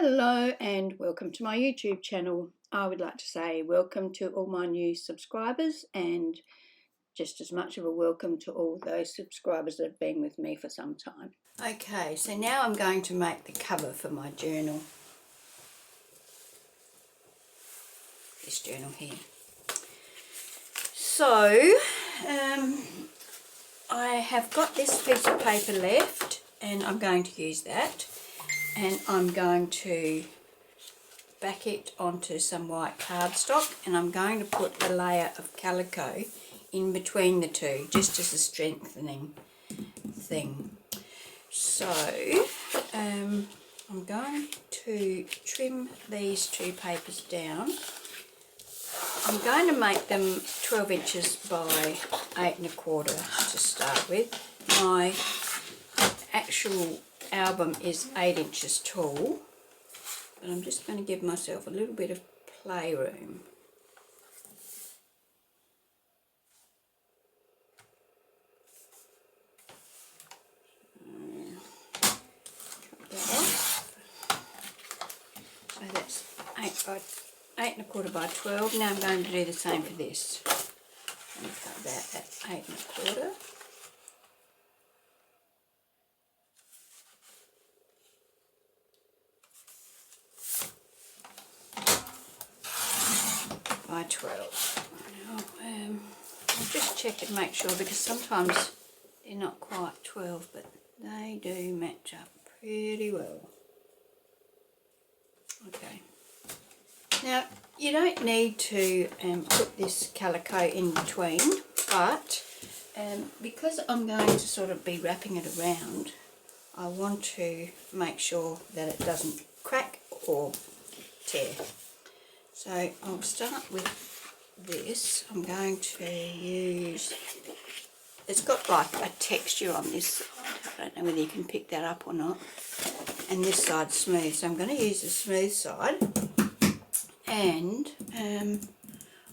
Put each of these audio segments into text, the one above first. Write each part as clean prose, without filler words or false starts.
Hello and welcome to my YouTube channel. I would like to say welcome to all my new subscribers and just as much of a welcome to all those subscribers that have been with me for some time. Okay, so now I'm going to make the cover for my journal. This journal here. So, I have got this piece of paper left and I'm going to use that. And I'm going to back it onto some white cardstock and I'm going to put a layer of calico in between the two, just as a strengthening thing. So I'm going to trim these two papers down. I'm going to make them 12 inches by 8 1/4 to start with. My actual album is 8 inches tall, but I'm just going to give myself a little bit of playroom. Cut that off. So that's 8 1/4 by 12. Now I'm going to do the same for this. And cut that at 8 1/4. By 12. Now, I'll just check and make sure because sometimes they're not quite 12, but they do match up pretty well. Okay. Now, you don't need to put this calico in between, but because I'm going to sort of be wrapping it around, I want to make sure that it doesn't crack or tear. So I'll start with this. I'm going to use, it's got like a texture on this, I don't know whether you can pick that up or not, and this side's smooth, so I'm going to use the smooth side. And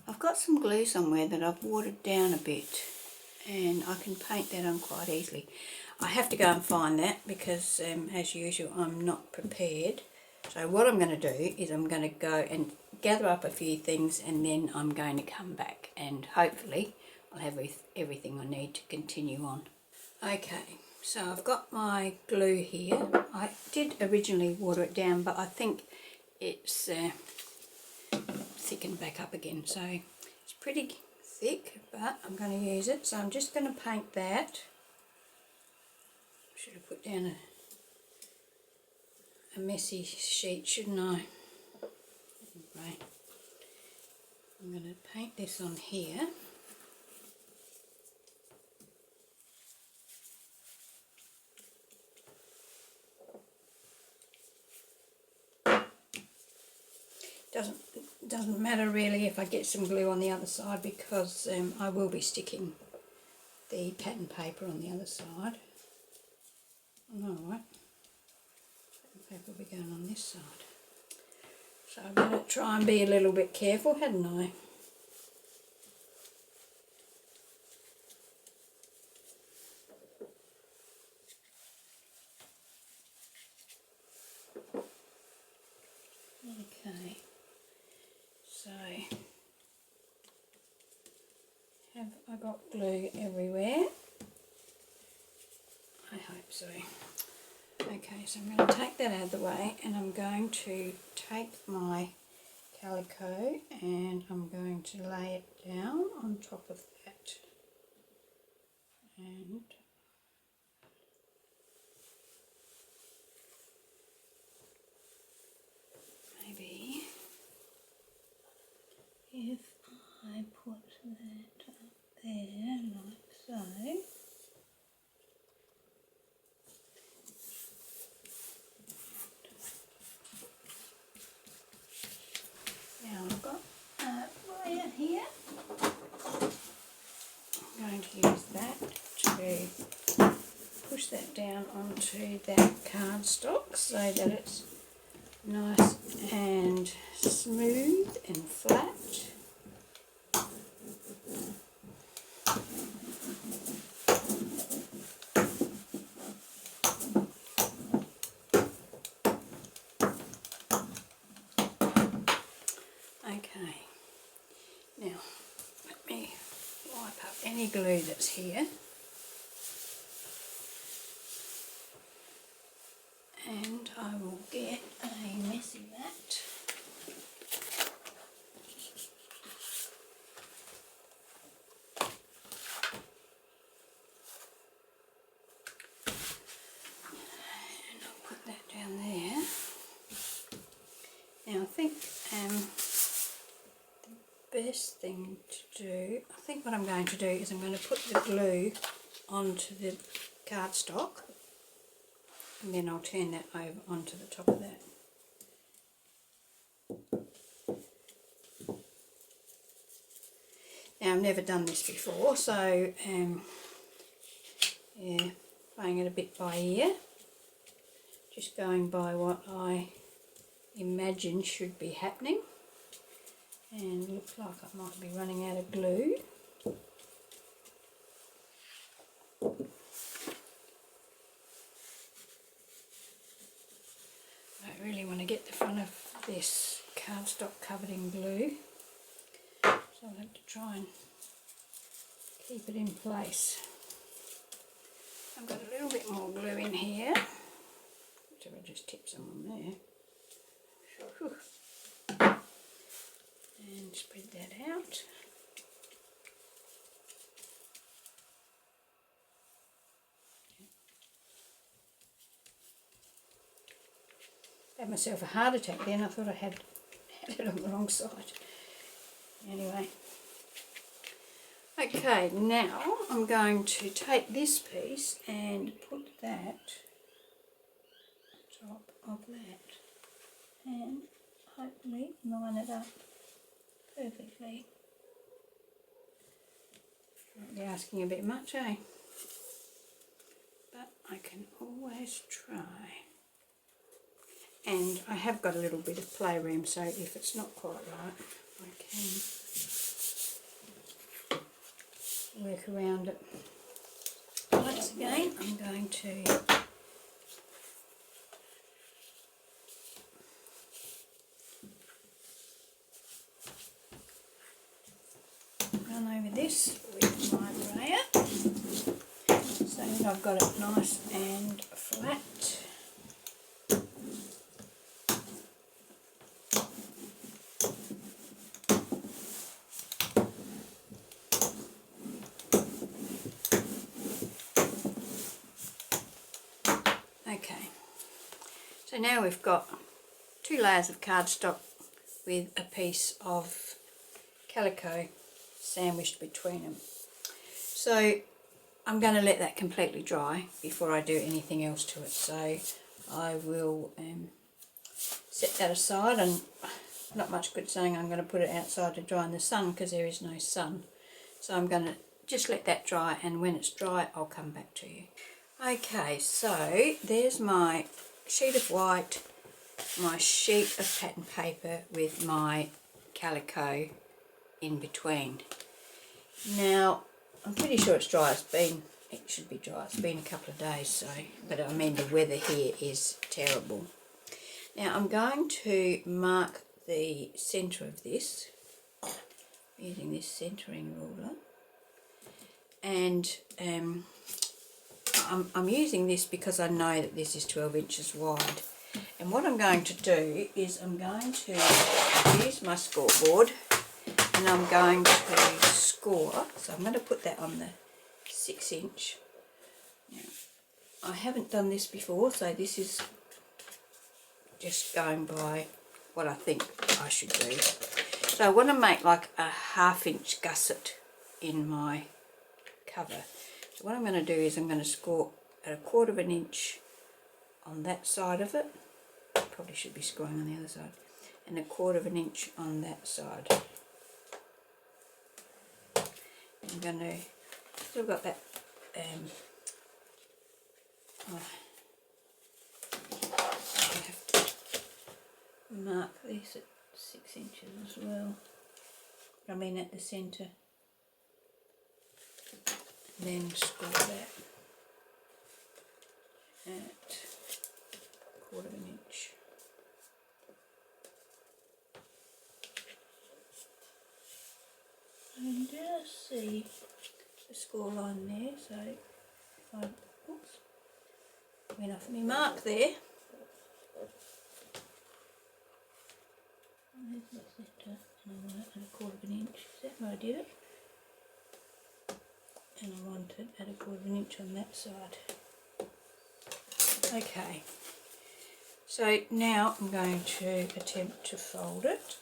I've got some glue somewhere that I've watered down a bit and I can paint that on quite easily. I have to go and find that because as usual I'm not prepared. So what I'm going to do is I'm going to go and gather up a few things and then I'm going to come back and hopefully I'll have everything I need to continue on. Okay, so I've got my glue here. I did originally water it down, but I think it's thickened back up again. So it's pretty thick, but I'm going to use it. So I'm just going to paint that. Should have put down a messy sheet, shouldn't I? Right. I'm going to paint this on here. Doesn't matter really if I get some glue on the other side because I will be sticking the pattern paper on the other side. Alright. Paper will be going on this side. So I'm going to try and be a little bit careful, hadn't I? Okay. So, have I got glue everywhere? I hope so. Okay, so I'm going to take that out of the way and I'm going to take my calico and I'm going to lay it down on top of that. And maybe if I put that up there like so. Now I've got a Brayer here. I'm going to use that to push that down onto that cardstock so that it's nice and smooth and flat. Okay, now let me wipe up any glue that's here. And I will get a messy mat. And I'll put that down there. Now I think the best thing to do, I think what I'm going to do is I'm going to put the glue onto the cardstock. And then I'll turn that over onto the top of that. Now I've never done this before, so yeah, playing it a bit by ear. Just going by what I imagine should be happening. And looks like I might be running out of glue. I really want to get the front of this cardstock covered in glue, so I'll have to try and keep it in place. I've got a little bit more glue in here, so I'll just tip some on there. And spread that out. I had myself a heart attack then. I thought I had it on the wrong side. Anyway. Okay, now I'm going to take this piece and put that on top of that and hopefully line it up perfectly. Might be asking a bit much, eh? But I can always try. And I have got a little bit of playroom, so if it's not quite right, I can work around it. Once again, I'm going to run over this with my brayer so that I've got it nice and flat. Okay, so now we've got 2 layers of cardstock with a piece of calico sandwiched between them. So I'm going to let that completely dry before I do anything else to it. So I will set that aside, and not much good saying I'm going to put it outside to dry in the sun because there is no sun. So I'm going to just let that dry, and when it's dry I'll come back to you. Okay, so there's my sheet of white, my sheet of pattern paper with my calico in between. Now I'm pretty sure it's dry. It should be dry. It's been a couple of days, so, but I mean the weather here is terrible. Now I'm going to mark the centre of this using this centering ruler, and I'm using this because I know that this is 12 inches wide. And what I'm going to do is I'm going to use my scoreboard, and I'm going to score. So I'm going to put that on the 6 inch. Now, I haven't done this before, so this is just going by what I think I should do. So I want to make like a 1/2 inch gusset in my cover. So what I'm going to do is I'm going to score at 1/4 inch on that side of it. Probably should be scoring on the other side. And 1/4 inch on that side. I'm going to, still got that, I have to mark this at 6 inches as well. I mean at the centre. Then score that at 1/4 inch. see the score line there, so if I went off my mark there. And I want it at 1/4 inch. Is that where I did it? And I want it at 1/4 inch on that side. Okay. So now I'm going to attempt to fold it.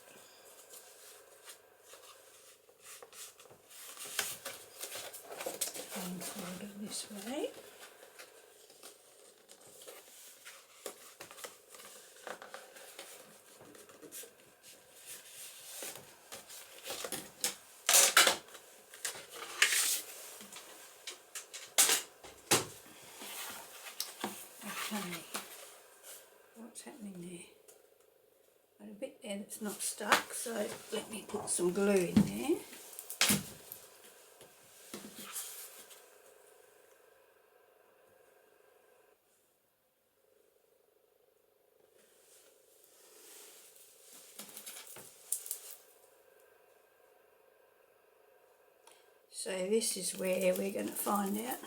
And fold it this way. Okay, what's happening there? Got a bit there that's not stuck, so let me put some glue in there. So this is where we're going to find out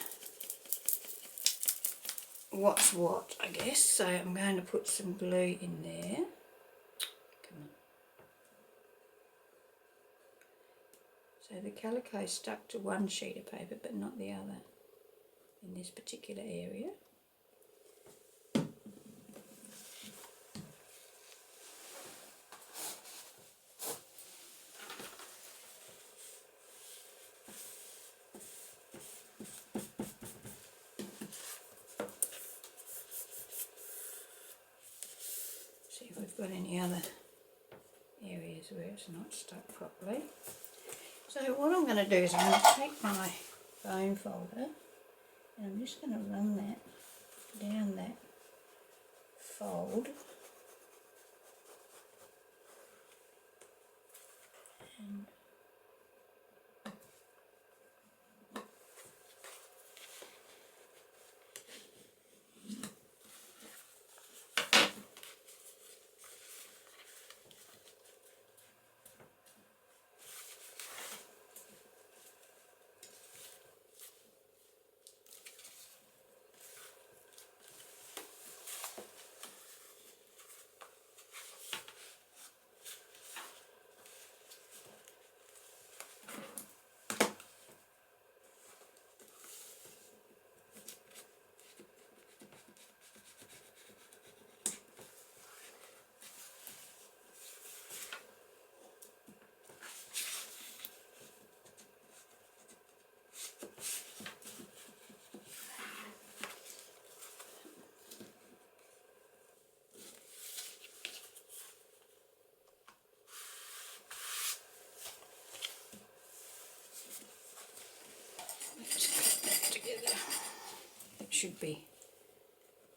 what's what, I guess. So I'm going to put some glue in there. Come on. So the calico stuck to one sheet of paper but not the other in this particular area. See if we've got any other areas where it's not stuck properly. So what I'm going to do is I'm going to take my bone folder and I'm just going to run that down that fold and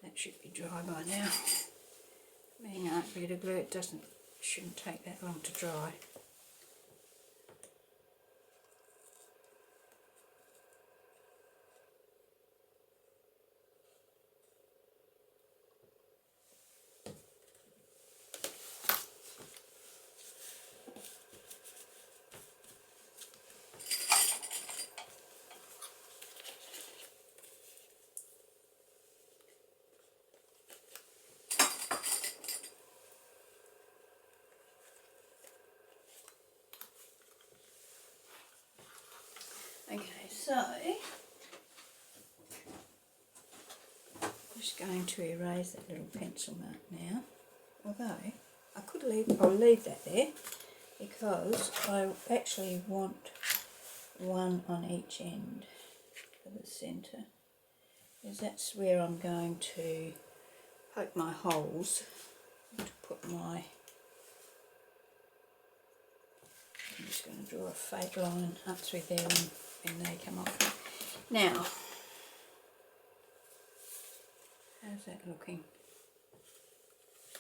that should be dry by now. Being art bit of glue, shouldn't take that long to dry. Okay, so I'm just going to erase that little pencil mark now. Although I'll leave that there because I actually want one on each end for the centre, because that's where I'm going to poke my holes to put my. I'm just going to draw a fake line up through there when they come off. Now, how's that looking?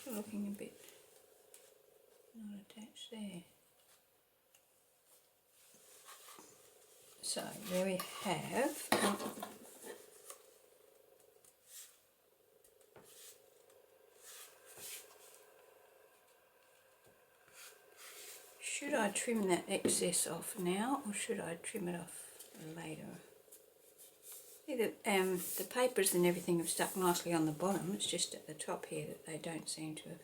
Still looking a bit not attached there. So there we have Should I trim that excess off now, or should I trim it off later? The papers and everything have stuck nicely on the bottom. It's just at the top here that they don't seem to have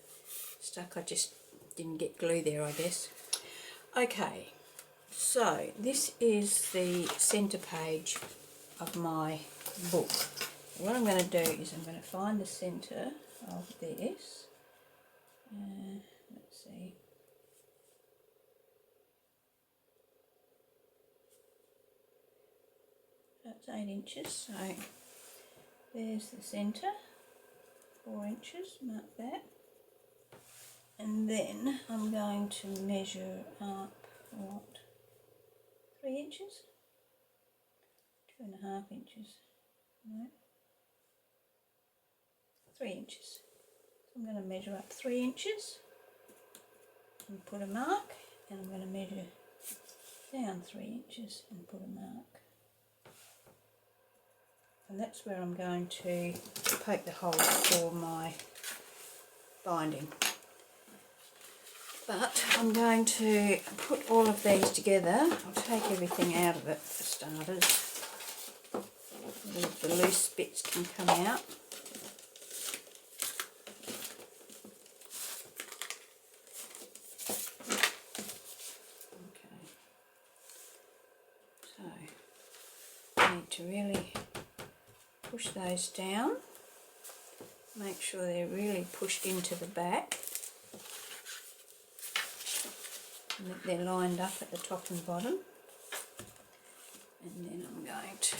stuck. I just didn't get glue there, I guess. Okay, so this is the centre page of my book. What I'm going to do is I'm going to find the centre of this. Let's see. That's 8 inches, so there's the centre, 4 inches, mark that. And then I'm going to measure up, what, 3 inches? 2.5 inches, no, 3 inches. So I'm going to measure up 3 inches and put a mark, and I'm going to measure down 3 inches and put a mark. And that's where I'm going to poke the holes for my binding. But I'm going to put all of these together. I'll take everything out of it for starters. The loose bits can come out. Okay. So I need to really push those down. Make sure they're really pushed into the back. And that they're lined up at the top and bottom. And then I'm going to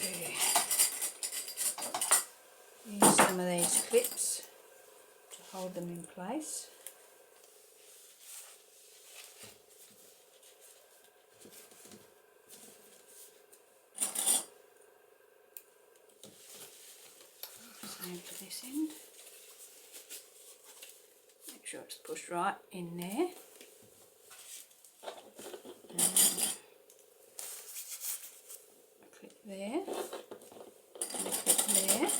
use some of these clips to hold them in place. Same for this end. Make sure it's pushed right in there. There, and a clip there,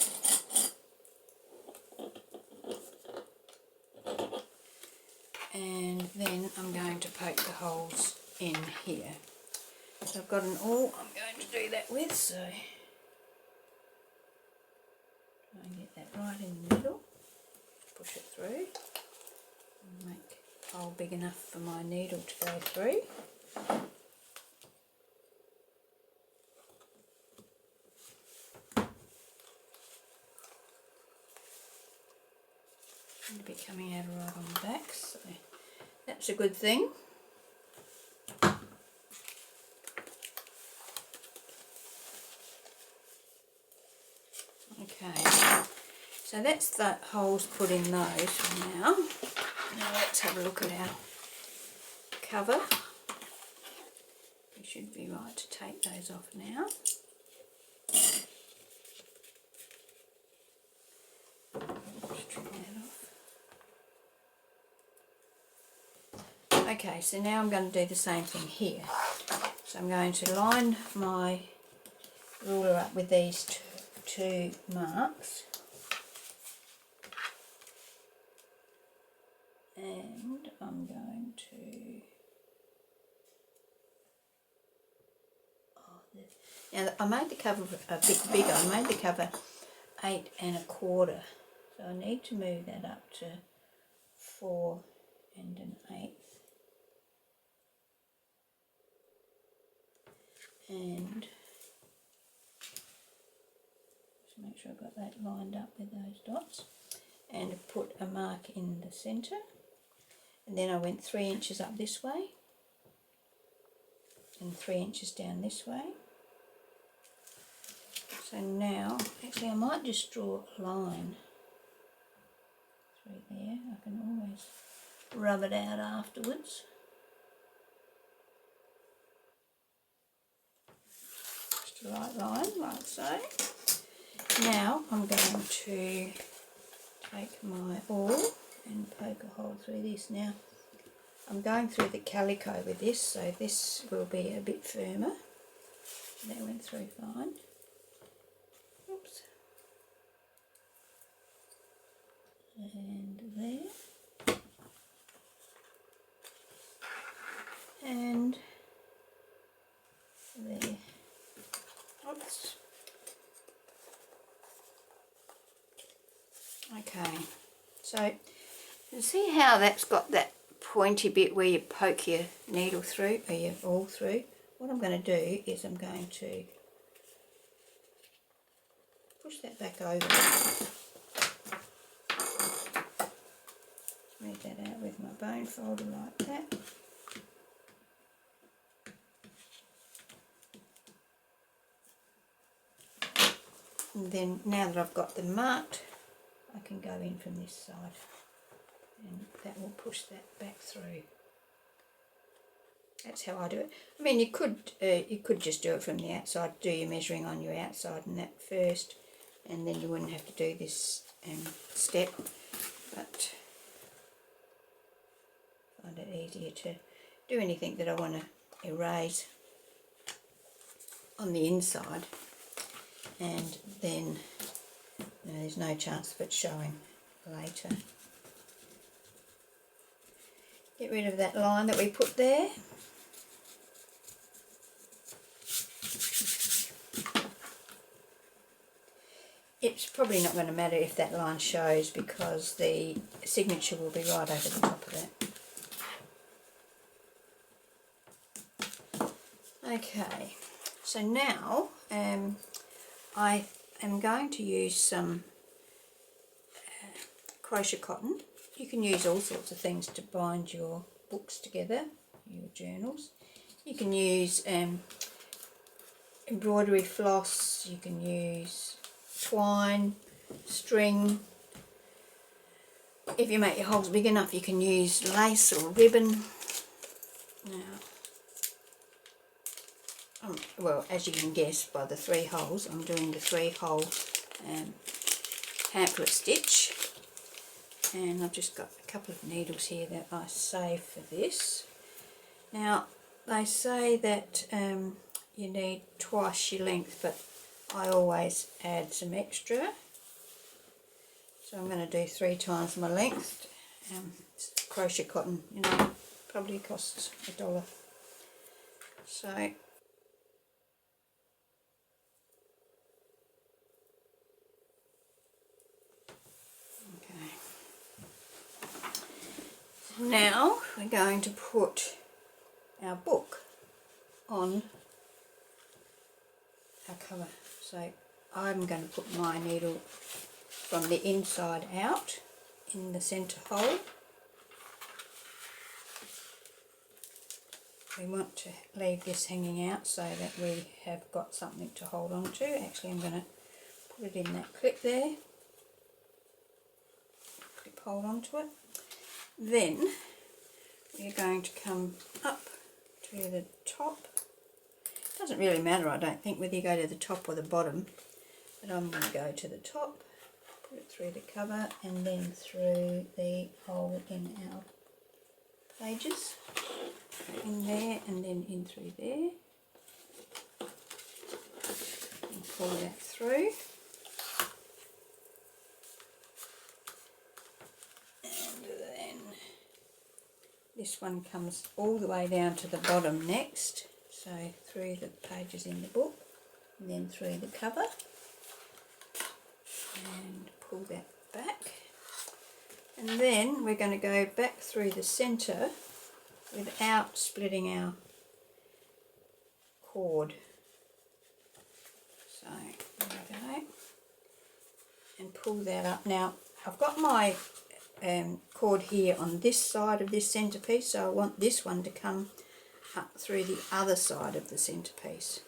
and then I'm going to poke the holes in here. So I've got an awl I'm going to do that with, so try and get that right in the middle, push it through, and make a hole big enough for my needle to go through. It'll be coming out right on the back, so that's a good thing. Okay, so that's the holes put in those for now. Now let's have a look at our cover. We should be right to take those off now. Just trim that off. Okay, so now I'm going to do the same thing here. So I'm going to line my ruler up with these two marks, and I'm going to, now I made the cover a bit bigger. I made the cover 8 1/4, so I need to move that up to 4 1/8. And just make sure I've got that lined up with those dots, and put a mark in the centre, and then I went 3 inches up this way and 3 inches down this way. So now, actually I might just draw a line through there. I can always rub it out afterwards. The right line, like so. Now I'm going to take my awl and poke a hole through this. Now I'm going through the calico with this, so this will be a bit firmer. That went through fine. Oops. And there. So you see how that's got that pointy bit where you poke your needle through, or your awl through? What I'm going to do is I'm going to push that back over. Smooth that out with my bone folder like that. And then now that I've got them marked, I can go in from this side, and that will push that back through. That's how I do it. I mean, you could just do it from the outside, do your measuring on your outside and that first, and then you wouldn't have to do this step, but I find it easier to do anything that I want to erase on the inside, and then there's no chance of it showing later. Get rid of that line that we put there. It's probably not going to matter if that line shows, because the signature will be right over the top of that. Okay, so now I am going to use some crochet cotton. You can use all sorts of things to bind your books together, your journals. You can use embroidery floss, you can use twine, string. If you make your holes big enough, you can use lace or ribbon. Now, well, as you can guess by the 3 holes, I'm doing the 3-hole pamphlet stitch, and I've just got a couple of needles here that I saved for this. Now, they say that you need twice your length, but I always add some extra, so I'm going to do 3 times my length. Crochet cotton, you know, probably costs $1. So now we're going to put our book on our cover. So I'm going to put my needle from the inside out in the centre hole. We want to leave this hanging out so that we have got something to hold on to. Actually, I'm going to put it in that clip there. Clip hold onto it. Then we're going to come up to the top. It doesn't really matter, I don't think, whether you go to the top or the bottom, but I'm going to go to the top, put it through the cover and then through the hole in our pages. In there and then in through there. And pull that through. This one comes all the way down to the bottom next, so through the pages in the book and then through the cover, and pull that back, and then we're going to go back through the centre without splitting our cord. So there we go, and pull that up. Now I've got my cord here on this side of this centerpiece, so I want this one to come up through the other side of the centerpiece.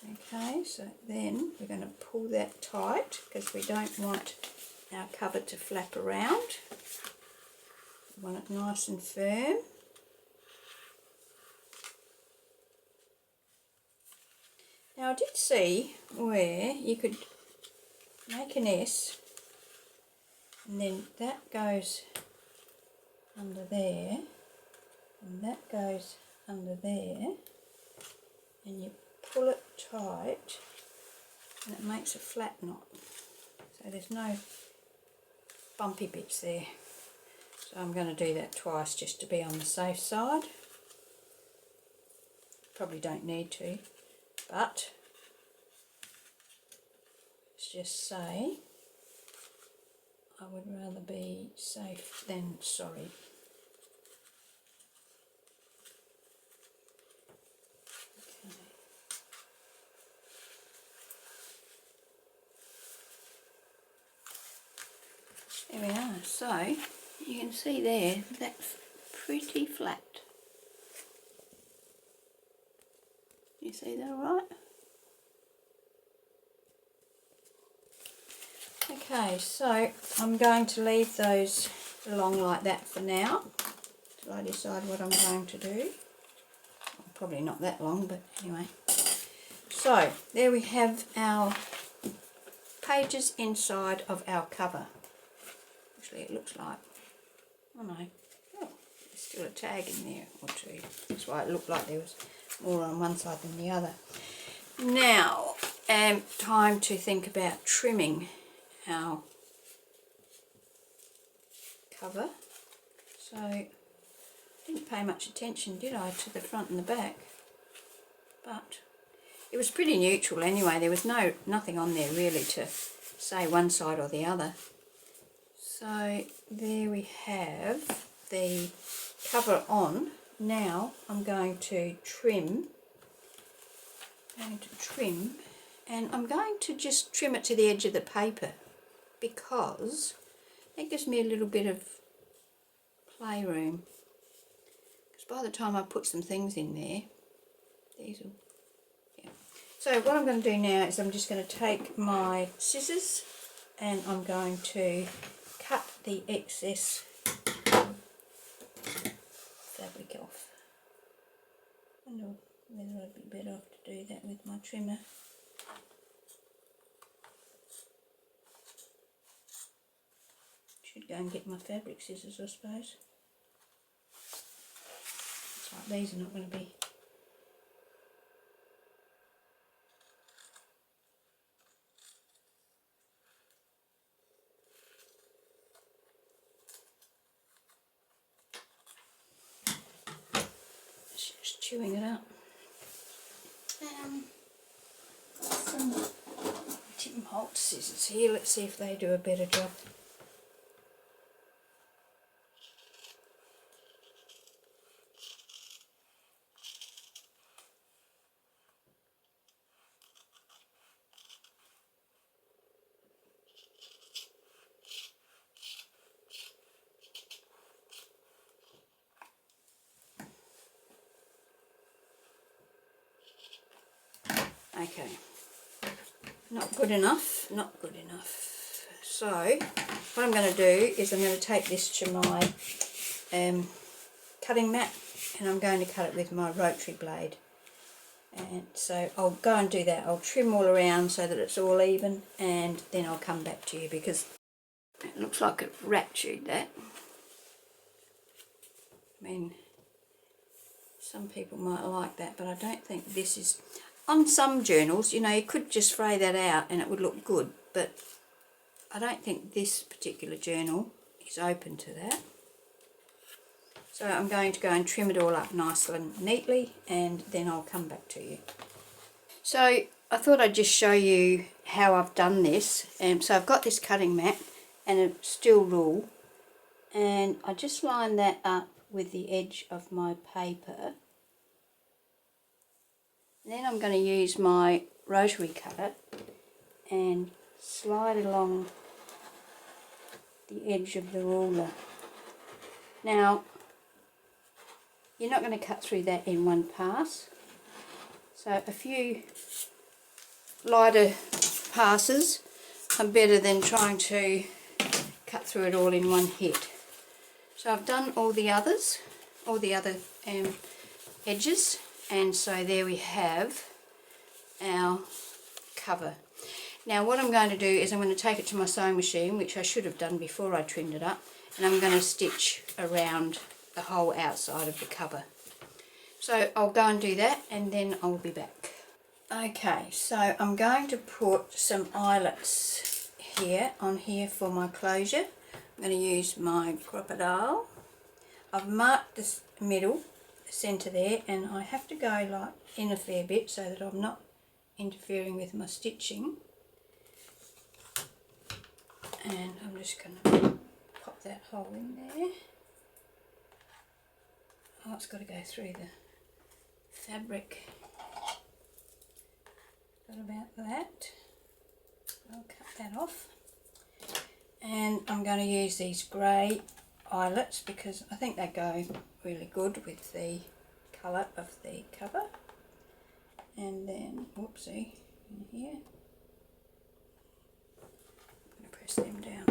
Okay, so then we're going to pull that tight because we don't want our cover to flap around. We want it nice and firm. Now I did see where you could make an S, and then that goes under there, and that goes under there, and you pull it tight, and it makes a flat knot. So there's no bumpy bits there. So I'm going to do that twice just to be on the safe side. Probably don't need to, but let's just say I would rather be safe than sorry. Okay. There we are. So you can see there, that's pretty flat. You see that all right? Okay, so I'm going to leave those along like that for now till I decide what I'm going to do. Well, probably not that long, but anyway. So there we have our pages inside of our cover. Actually, it looks like, oh no, oh, there's still a tag in there or two. That's why it looked like there was more on one side than the other. Now, time to think about trimming our cover. So I didn't pay much attention, did I, to the front and the back, but it was pretty neutral anyway. There was nothing on there really to say one side or the other. So there we have the cover on. Now I'm going to trim. And I'm going to just trim it to the edge of the paper, because that gives me a little bit of playroom. Because by the time I put some things in there, these will, yeah. So what I'm going to do now is I'm just going to take my scissors and I'm going to cut the excess fabric off. I wonder whether I'd be better off to do that with my trimmer. Should go and get my fabric scissors, I suppose. It's like these are not going to be. It's just chewing it up. Some Holtz scissors here. Let's see if they do a better job. Okay, not good enough, not good enough. So what I'm going to do is I'm going to take this to my cutting mat and I'm going to cut it with my rotary blade. And so I'll go and do that. I'll trim all around so that it's all even, and then I'll come back to you, because it looks like I've rat chewed that. I mean, some people might like that, but I don't think this is... On some journals, you know, you could just fray that out and it would look good, but I don't think this particular journal is open to that. So I'm going to go and trim it all up nice and neatly, and then I'll come back to you. So I thought I'd just show you how I've done this. So I've got this cutting mat and a steel rule, and I just line that up with the edge of my paper. Then I'm going to use my rotary cutter and slide along the edge of the ruler. Now, you're not going to cut through that in one pass, so a few lighter passes are better than trying to cut through it all in one hit. So I've done all the other edges. And so there we have our cover. Now what I'm going to do is I'm going to take it to my sewing machine, which I should have done before I trimmed it up, and I'm going to stitch around the whole outside of the cover. So I'll go and do that and then I'll be back. Okay, so I'm going to put some eyelets on here for my closure. I'm going to use my crocodile. I've marked this middle, centre there, and I have to go like in a fair bit so that I'm not interfering with my stitching. and I'm just going to pop that hole in there. Oh, it's got to go through the fabric. Got about that. I'll cut that off. And I'm going to use these grey eyelets because I think they go really good with the colour of the cover. And then, whoopsie, in here, I'm going to press them down.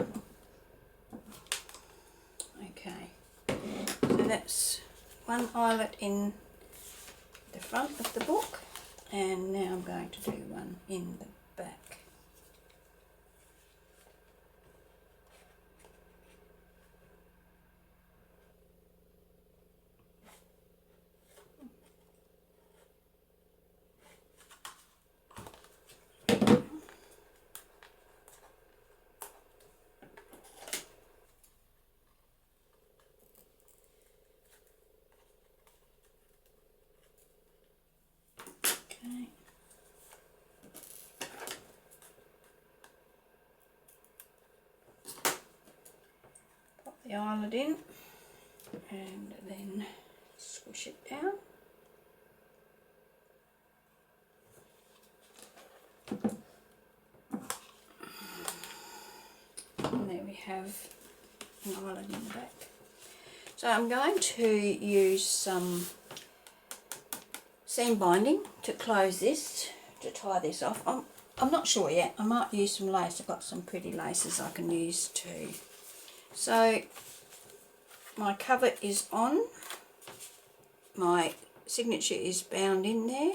Okay, so that's one eyelet in the front of the book, and now I'm going to do one in the back. The eyelet in and then squish it down. And there we have an eyelet in the back. So I'm going to use some seam binding to close this, to tie this off. I'm not sure yet. I might use some lace. I've got some pretty laces I can use too. So my cover is on, my signature is bound in there,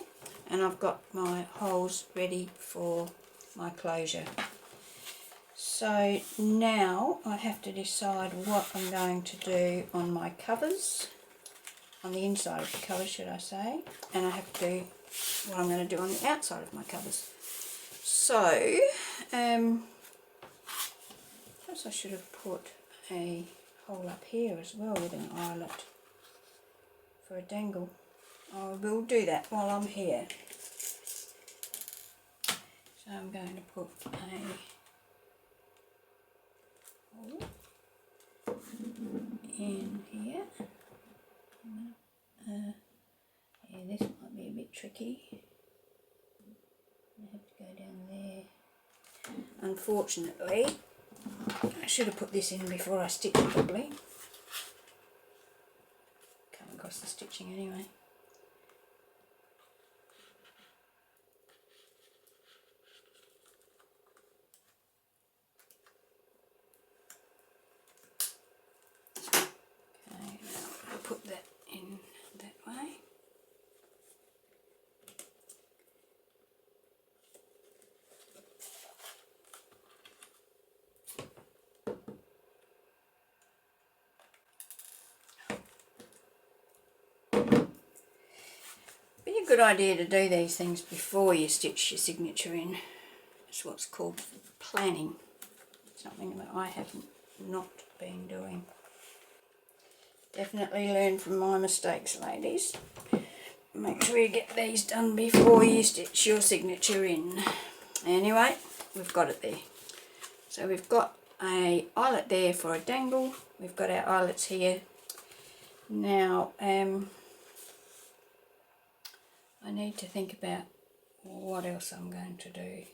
and I've got my holes ready for my closure. So now I have to decide what I'm going to do on my covers, on the inside of the cover should I say, and I have to do what I'm going to do on the outside of my covers. So perhaps I should have put a hole up here as well with an eyelet for a dangle. I will do that while I'm here. So I'm going to put a hole in here. Yeah, this might be a bit tricky. I have to go down there. Unfortunately, I should have put this in before I stitched properly. Come across the stitching anyway. Okay, now I'll put that in that way. Be a good idea to do these things before you stitch your signature in. It's what's called planning. Something that I have not been doing. Definitely learn from my mistakes, ladies. Make sure you get these done before you stitch your signature in. Anyway, we've got it there. So we've got a eyelet there for a dangle. We've got our eyelets here. Now, I need to think about what else I'm going to do.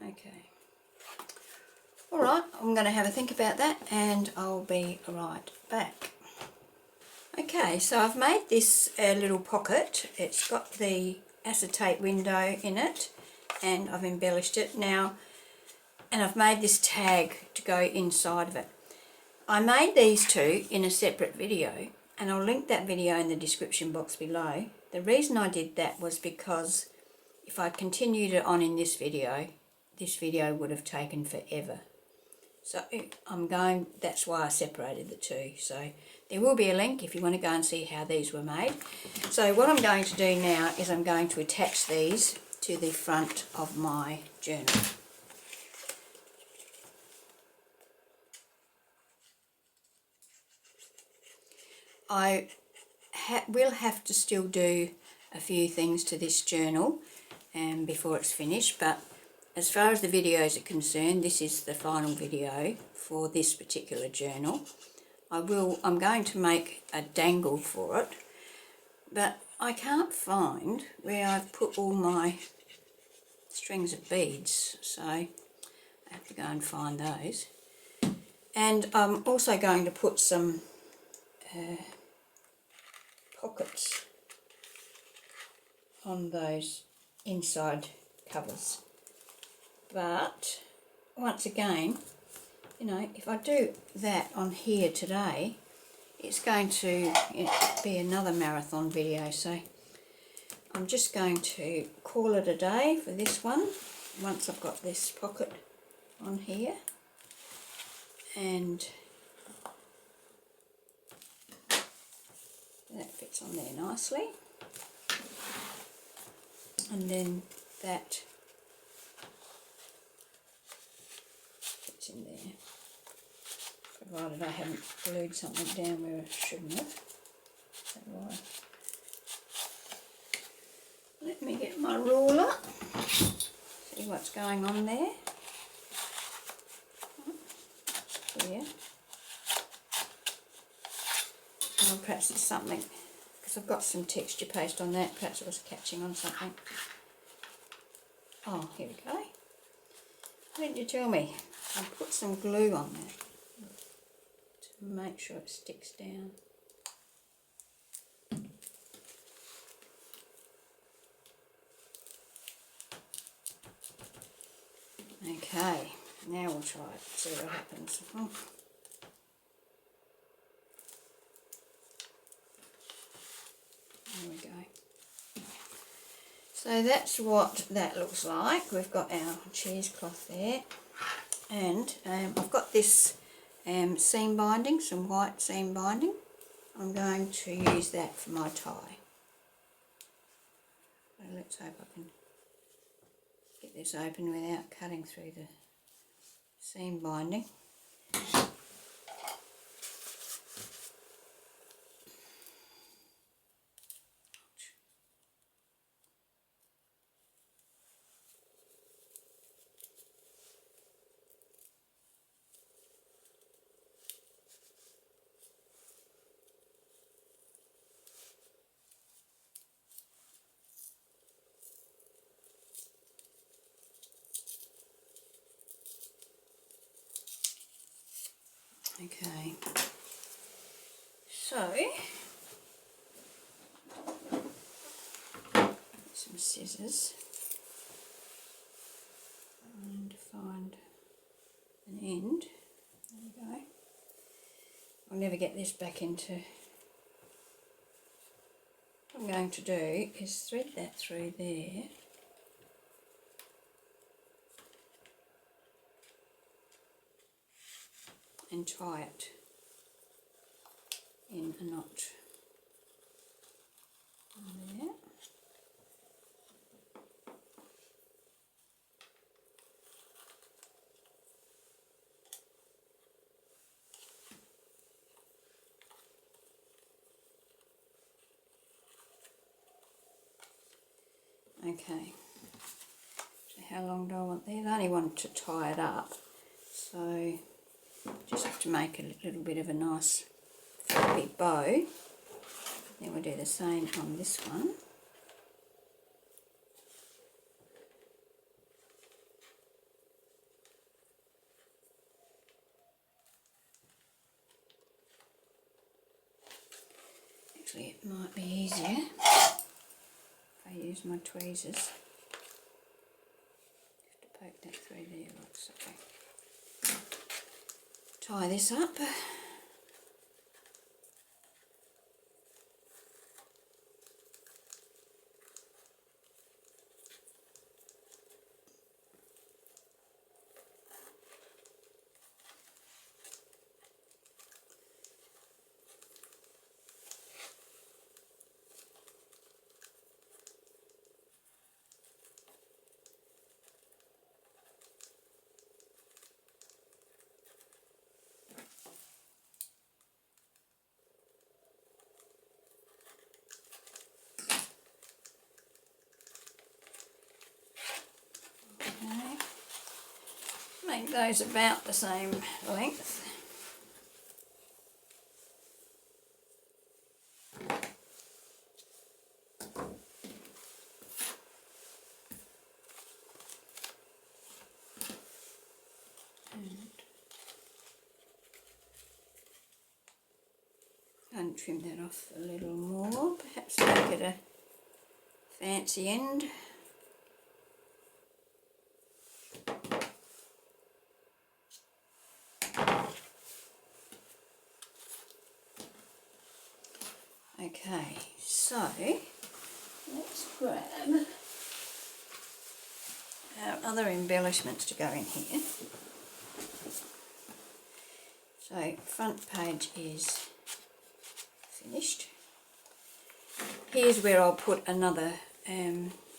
Okay. Alright, I'm going to have a think about that and I'll be right back. Okay, so I've made this little pocket. It's got the acetate window in it and I've embellished it now, and I've made this tag to go inside of it. I made these two in a separate video and I'll link that video in the description box below. The reason I did that was because if I continued it on in this video would have taken forever. So that's why I separated the two. So there will be a link if you want to go and see how these were made. So what I'm going to do now is I'm going to attach these to the front of my journal. I will have to still do a few things to this journal before it's finished, but as far as the videos are concerned, this is the final video for this particular journal. I'm going to make a dangle for it, but I can't find where I've put all my strings of beads, so I have to go and find those. And I'm also going to put some pockets on those inside covers. But once again, you know, if I do that on here today, it's going to be another marathon video, so I'm just going to call it a day for this one once I've got this pocket on here. And that fits on there nicely, and then that fits in there, provided I haven't glued something down where I shouldn't have. Is that right? Let me get my ruler, see what's going on there. Here. Well, perhaps it's something, because I've got some texture paste on that, perhaps it was catching on something. Oh, here we go. Why didn't you tell me? I'll put some glue on that to make sure it sticks down. Okay, now we'll try it, see what happens. Oh. There we go. So that's what that looks like. We've got our cheesecloth there, and I've got this seam binding, some white seam binding. I'm going to use that for my tie. So let's hope I can get this open without cutting through the seam binding. Okay, so some scissors. I need to find an end. There we go. I'll never get this back into. What I'm going to do is thread that through there. And tie it in a knot there. Okay, so how long do I want there? I only want to tie it up, so just have to make a little bit of a nice fluffy bow. Then we'll do the same on this one. Actually, it might be easier if I use my tweezers. Just to poke that through there like so. Tie this up. make those about the same length. And trim that off a little more, perhaps make it a fancy end. Okay, so let's grab our other embellishments to go in here. So front page is finished. Here's where I'll put another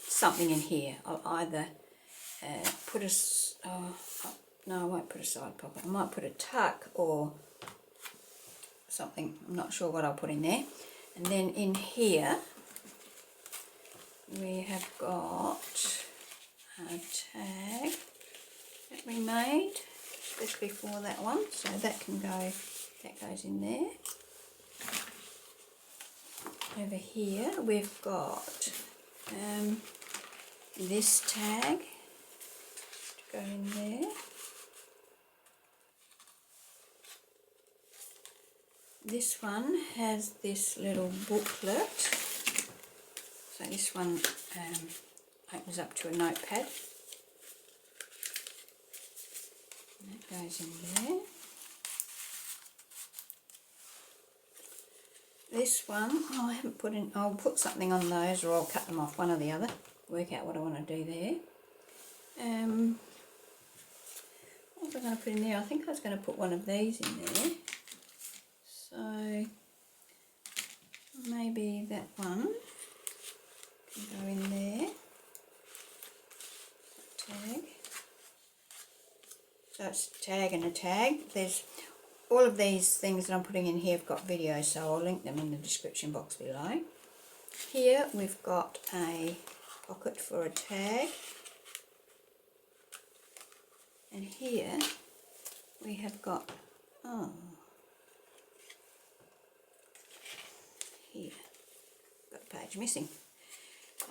something in here. I'll either put a no, I won't put a side pocket. I might put a tuck or something. I'm not sure what I'll put in there. And then in here we have got a tag that we made especially for that one, so that can go, that goes in there. Over here we've got this tag to go in there. This one has this little booklet, so this one opens up to a notepad, and that goes in there. This one, oh, I haven't put in, I'll put something on those or I'll cut them off, one or the other, work out what I want to do there. What was I going to put in there? I think I was going to put one of these in there. So maybe that one can go in there. Tag. So it's a tag and a tag. There's all of these things that I'm putting in here have got videos, so I'll link them in the description box below. Here we've got a pocket for a tag. And here we have got, here, got a page missing.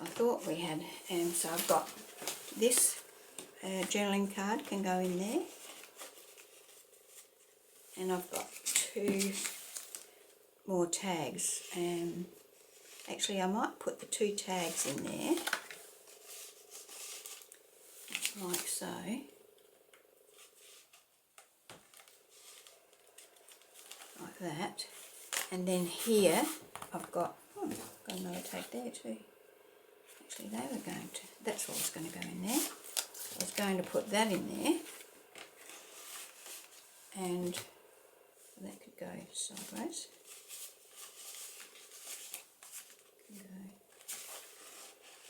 I thought we had, so I've got this journaling card can go in there, and I've got 2 more tags. Actually, I might put the 2 tags in there, like so. Like that. And then here I've got, got another tag there too. Actually, they were going to, that's what was going to go in there. I was going to put that in there, and that could go sideways.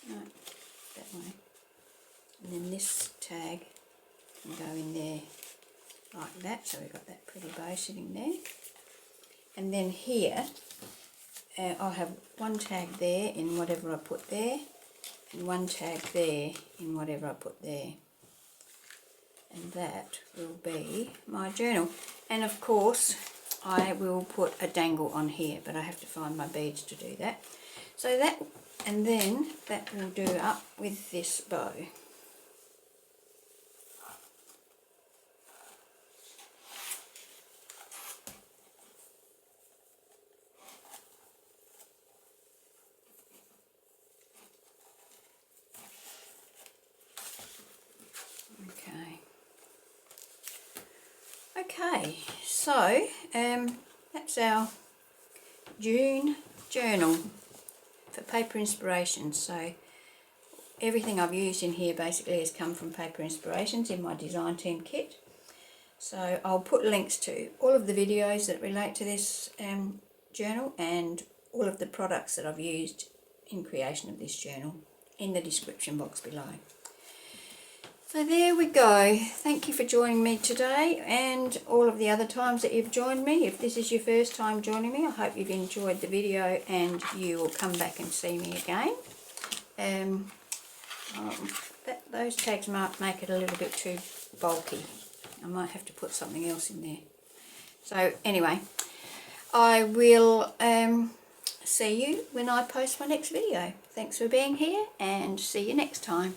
No, that way. And then this tag can go in there like that, so we've got that pretty bow sitting there. And then here I'll have one tag there in whatever I put there, and one tag there in whatever I put there, and that will be my journal. And of course I will put a dangle on here, but I have to find my beads to do that. So that, and then that will do up with this bow. Okay, so that's our June journal for paper inspirations. So everything I've used in here basically has come from Paper Inspirations in my design team kit. So I'll put links to all of the videos that relate to this journal and all of the products that I've used in creation of this journal in the description box below. So there we go. Thank you for joining me today, and all of the other times that you've joined me. If this is your first time joining me, I hope you've enjoyed the video and you will come back and see me again. Those tags might make it a little bit too bulky. I might have to put something else in there. So anyway, I will see you when I post my next video. Thanks for being here and see you next time.